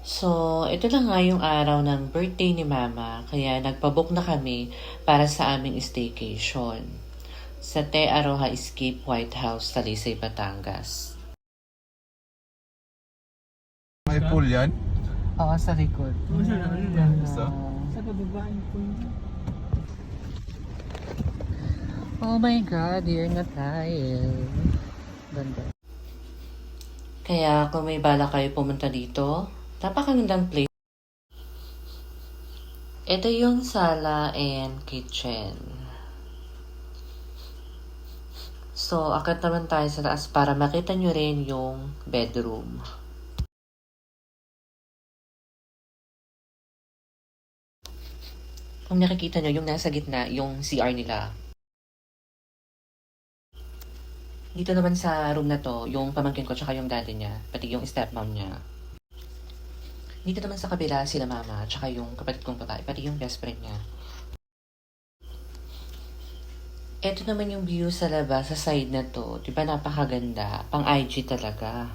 So, ito na nga yung araw ng birthday ni Mama, kaya nagpabook na kami para sa aming staycation sa Te Aroha Escape White House, Talisay, Batangas. May pool yan? Oo, sa likod. Gusto? Sa bababaan po. Oh my God, here na tayo. Ganda. Kaya kung may bala kayo pumunta dito, napakagandang place. Ito yung sala and kitchen. So, akat naman tayo sa taas para makita nyo rin yung bedroom. Kung nakikita nyo, yung nasa gitna, yung CR nila. Dito naman sa room na to, yung pamangkin ko tsaka yung daddy niya, pati yung stepmom niya. Dito naman sa kabila sila mama, tsaka yung kapatid kong babae, pati yung best friend niya. Ito naman yung view sa labas, sa side na to. Diba napakaganda? Pang IG talaga.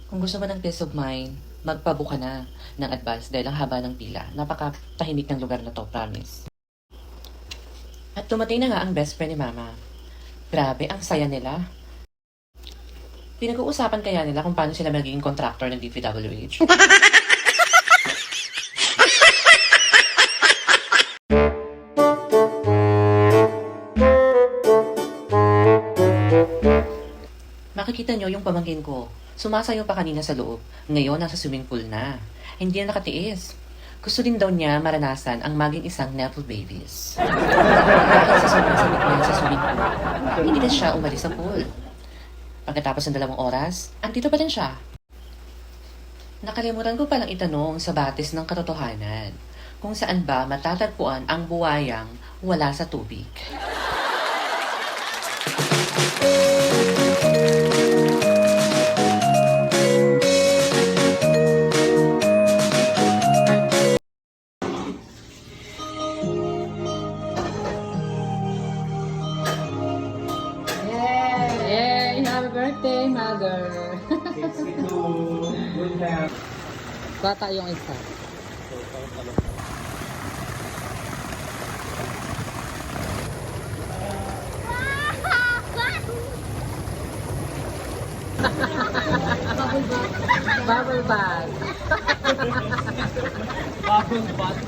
Kung gusto mo ng peace of mind, magpabook ka na ng advance dahil ang haba ng pila. Napakatahimik ng lugar na to, promise. At dumating na nga ang best friend ni Mama. Grabe, ang saya nila. Pinag-uusapan kaya nila kung paano sila magiging contractor ng DPWH. Makikita nyo yung pamangkin ko. Sumasayaw pa kanina sa loob. Ngayon, nasa swimming pool na. Hindi na nakatiis. Gusto din daw niya maranasan ang maging isang Nepo Babies. Dahil sa sobrang sakit niya sa swimming pool, hindi na siya umalis sa pool. Pagkatapos ng 2 oras, andito pa rin siya. Nakalimutan ko palang itanong sa batis ng katotohanan kung saan ba matatagpuan ang buwayang wala sa tubig. Yay! Happy birthday, mother! Bata yung isa. Bubble bath. Bubble bath.